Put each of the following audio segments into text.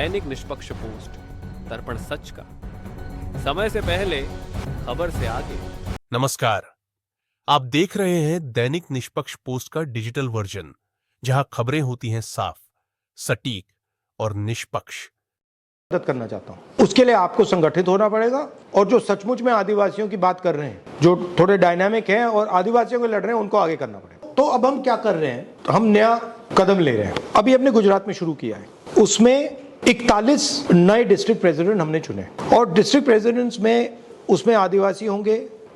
दैनिक निष्पक्ष पोस्ट, दर्पण सच का, समय से पहले, खबर से आगे। नमस्कार, आप देख रहे हैं दैनिक निष्पक्ष पोस्ट का डिजिटल वर्जन, जहां खबरें होती हैं साफ, सटीक और निष्पक्ष। मदद करना चाहता हूं। उसके लिए आपको संगठित होना पड़ेगा और जो सचमुच में आदिवासियों की बात कर रहे हैं, जो थोड़े डायनामिक हैं और आदिवासियों को लड़ रहे हैं, उनको आगे करना पड़ेगा। तो अब हम क्या कर रहे हैं, हम नया कदम ले रहे हैं। अभी हमने गुजरात में शुरू किया है, उसमें 41 नए डिस्ट्रिक्ट प्रेसिडेंट हमने चुने और डिस्ट्रिक्ट प्रेसिडेंट्स में उसमें आदिवासी होंगे,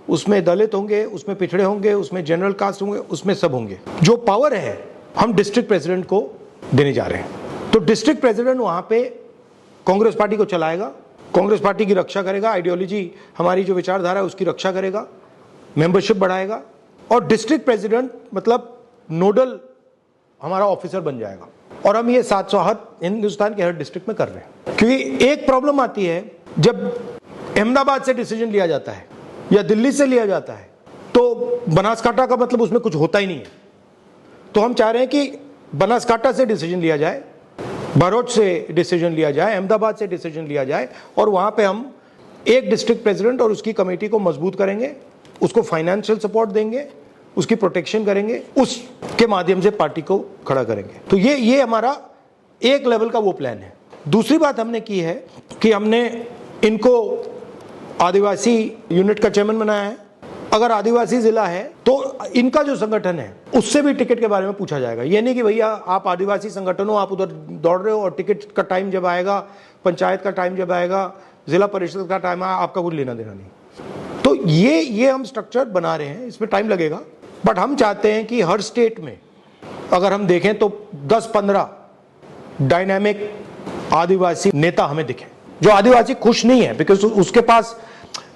उसमें दलित होंगे, उसमें पिछड़े होंगे, उसमें जनरल कास्ट होंगे, उसमें सब होंगे। जो पावर है हम डिस्ट्रिक्ट प्रेसिडेंट को देने जा रहे हैं। तो डिस्ट्रिक्ट प्रेसिडेंट वहां पे कांग्रेस पार्टी को चलाएगा, कांग्रेस पार्टी की रक्षा करेगा, आइडियोलॉजी हमारी जो विचारधारा है उसकी रक्षा करेगा, मेंबरशिप बढ़ाएगा और डिस्ट्रिक्ट प्रेसिडेंट मतलब नोडल हमारा ऑफिसर बन जाएगा। और हम ये 700 हिंदुस्तान के हर डिस्ट्रिक्ट में कर रहे हैं। क्योंकि एक प्रॉब्लम आती है, जब अहमदाबाद से डिसीजन लिया जाता है या दिल्ली से लिया जाता है तो बनासकांठा का मतलब उसमें कुछ होता ही नहीं है। तो हम चाह रहे हैं कि बनासकांठा से डिसीजन लिया जाए, भरूच से डिसीजन लिया जाए, अहमदाबाद से डिसीजन लिया जाए और वहां पे हम एक डिस्ट्रिक्ट प्रेसिडेंट और उसकी कमेटी को मजबूत करेंगे, उसको फाइनेंशियल सपोर्ट देंगे, उसकी प्रोटेक्शन करेंगे, उसके माध्यम से पार्टी को खड़ा करेंगे। तो ये हमारा एक लेवल का वो प्लान है। दूसरी बात हमने की है कि हमने इनको आदिवासी यूनिट का चेयरमैन बनाया है। अगर आदिवासी जिला है तो इनका जो संगठन है उससे भी टिकट के बारे में पूछा जाएगा। ये नहीं कि भैया आप आदिवासी संगठन हो, आप उधर दौड़ रहे हो और टिकट का टाइम जब आएगा, पंचायत का टाइम जब आएगा, जिला परिषद का टाइम आएगा, आपका कुछ लेना देना नहीं। तो ये हम स्ट्रक्चर बना रहे हैं, इसमें टाइम लगेगा, बट हम चाहते हैं कि हर स्टेट में अगर हम देखें तो 10-15 डायनामिक आदिवासी नेता हमें दिखे, जो आदिवासी खुश नहीं है बिकॉज उसके पास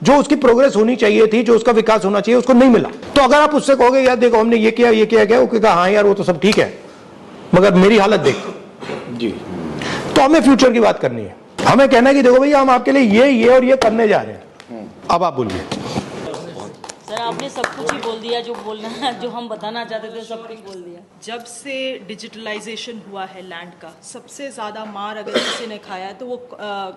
जो उसकी प्रोग्रेस होनी चाहिए थी, जो उसका विकास होना चाहिए, उसको नहीं मिला। तो अगर आप उससे कहोगे यार देखो हमने ये किया क्या, वो कहेगा हाँ यार वो तो सब ठीक है मगर मेरी हालत देख जी। तो हमें फ्यूचर की बात करनी है, हमें कहना है कि देखो भैया हम आपके लिए ये और ये करने जा रहे हैं। अब आप बोलिए। सर आपने सब कुछ ही बोल दिया, जो बोलना जो हम बताना चाहते थे सब कुछ बोल दिया। जब से डिजिटलाइजेशन हुआ है लैंड का, सबसे ज़्यादा मार अगर किसी ने खाया है तो वो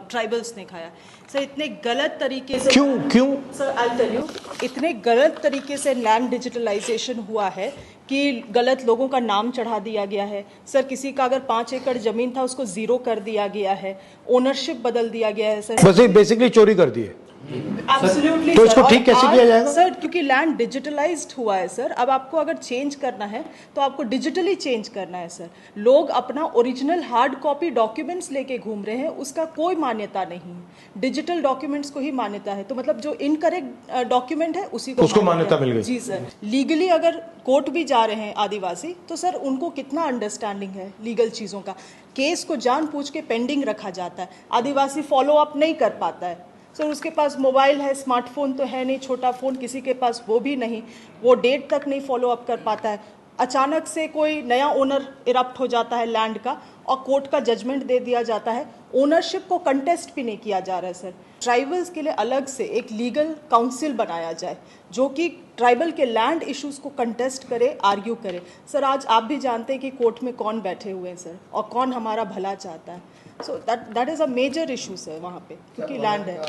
ट्राइबल्स ने खाया। सर इतने गलत तरीके से क्यों सर आई टेल यू, इतने गलत तरीके से लैंड डिजिटलाइजेशन हुआ है कि गलत लोगों का नाम चढ़ा दिया गया है। सर किसी का अगर 5 एकड़ जमीन था उसको 0 कर दिया गया है, ओनरशिप बदल दिया गया है। सर बस बेसिकली चोरी कर दी है। Absolutely, तो इसको ठीक कैसे किया जाएगा सर? क्योंकि लैंड डिजिटलाइज्ड हुआ है सर। अब आपको अगर चेंज करना है तो आपको डिजिटली चेंज करना है सर। लोग अपना ओरिजिनल हार्ड कॉपी डॉक्यूमेंट्स लेके घूम रहे हैं, उसका कोई मान्यता नहीं है। डिजिटल डॉक्यूमेंट्स को ही मान्यता है। तो मतलब जो इनकरेक्ट डॉक्यूमेंट है उसको मान्यता मिल गई। जी सर, लीगली अगर कोर्ट भी जा रहे हैं आदिवासी तो सर उनको कितना अंडरस्टैंडिंग है लीगल चीज़ों का। केस को जानबूझ के पेंडिंग रखा जाता है, आदिवासी फॉलो अप नहीं कर पाता है। सर उसके पास मोबाइल है, स्मार्टफोन तो है नहीं, छोटा फ़ोन किसी के पास वो भी नहीं, वो डेट तक नहीं फॉलो अप कर पाता है। अचानक से कोई नया ओनर इरप्ट हो जाता है लैंड का और कोर्ट का जजमेंट दे दिया जाता है, ओनरशिप को कंटेस्ट भी नहीं किया जा रहा है। सर ट्राइबल्स के लिए अलग से एक लीगल काउंसिल बनाया जाए जो कि ट्राइबल के लैंड इश्यूज़ को कंटेस्ट करे, आर्ग्यू करे। सर आज आप भी जानते हैं कि कोर्ट में कौन बैठे हुए हैं सर और कौन हमारा भला चाहता है। So that is a major issue sir वहाँ पे, क्योंकि लैंड है।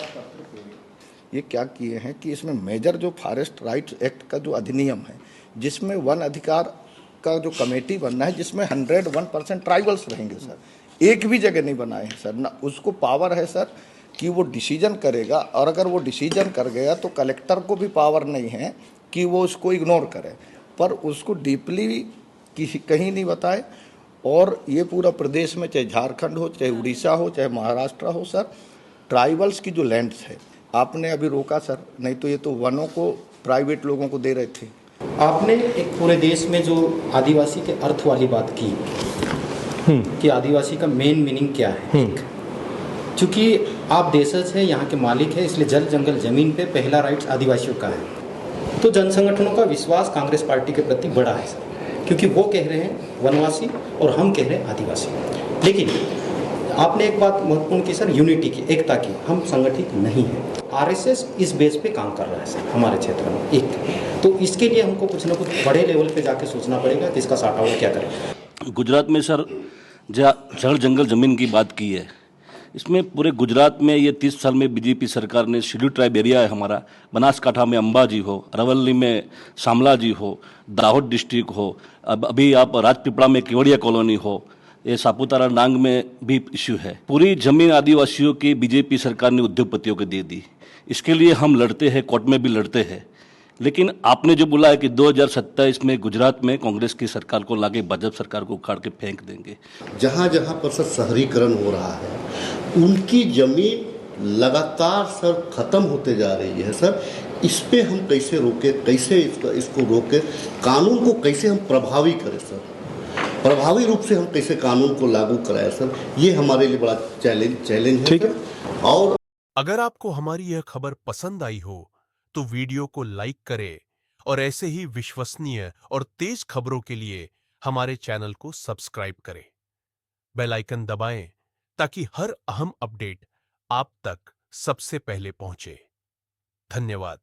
ये क्या किए हैं कि इसमें मेजर जो फॉरेस्ट राइट्स एक्ट का जो अधिनियम है, जिसमें वन अधिकार का जो कमेटी बनना है, जिसमें 101% ट्राइबल्स रहेंगे सर, एक भी जगह नहीं बनाए हैं सर। ना उसको पावर है सर कि वो डिसीजन करेगा, और अगर वो डिसीजन कर गया तो कलेक्टर को भी पावर नहीं है कि वो उसको इग्नोर करे, पर उसको डीपली कहीं नहीं बताए। और ये पूरा प्रदेश में, चाहे झारखंड हो, चाहे उड़ीसा हो, चाहे महाराष्ट्र हो सर, ट्राइबल्स की जो लैंड्स है आपने अभी रोका सर, नहीं तो ये तो वनों को प्राइवेट लोगों को दे रहे थे। आपने एक पूरे देश में जो आदिवासी के अर्थ वाली बात की कि आदिवासी का मेन मीनिंग क्या है। चूँकि आप देशज हैं, यहाँ के मालिक हैं, इसलिए जल जंगल जमीन पे पहला राइट्स आदिवासियों का है। तो जन संगठनों का विश्वास कांग्रेस पार्टी के प्रति बड़ा है सर, क्योंकि वो कह रहे हैं वनवासी और हम कह रहे हैं आदिवासी। लेकिन आपने एक बात महत्वपूर्ण की सर, यूनिटी की, एकता की। हम संगठित नहीं हैं। आरएसएस इस बेस पे काम कर रहा है सर हमारे क्षेत्र में। एक तो इसके लिए हमको कुछ ना कुछ बड़े लेवल पे जाके सोचना पड़ेगा कि इसका साटा हुआ क्या करें। गुजरात में सर जल जंगल ज़मीन की बात की है, इसमें पूरे गुजरात में ये 30 साल में बीजेपी सरकार ने शेड्यूल ट्राइब एरिया है हमारा, बनासकांठा में अंबाजी हो, अरवली में शामलाजी हो, दाहोद डिस्ट्रिक्ट हो, अब अभी आप राजपीपला में केवड़िया कॉलोनी हो, ये सापुतारा डांग में भी इश्यू है। पूरी जमीन आदिवासियों की बीजेपी सरकार ने उद्योगपतियों को दे दी। इसके लिए हम लड़ते हैं, कोर्ट में भी लड़ते हैं। लेकिन आपने जो बोला है कि 2027 में गुजरात में कांग्रेस की सरकार को लाके भाजपा सरकार को उखाड़ के फेंक देंगे। जहाँ जहाँ पर सर शहरीकरण हो रहा है उनकी जमीन लगातार सर खत्म होते जा रही है सर। इस पे हम कैसे रोके, कैसे इसको रोके, कानून को कैसे हम प्रभावी करें सर, प्रभावी रूप से हम कैसे कानून को लागू कराएं सर, ये हमारे लिए बड़ा चैलेंज है। ठीक है। और अगर आपको हमारी यह खबर पसंद आई हो तो वीडियो को लाइक करें और ऐसे ही विश्वसनीय और तेज खबरों के लिए हमारे चैनल को सब्सक्राइब करें। बेल आइकन दबाएं ताकि हर अहम अपडेट आप तक सबसे पहले पहुंचे। धन्यवाद।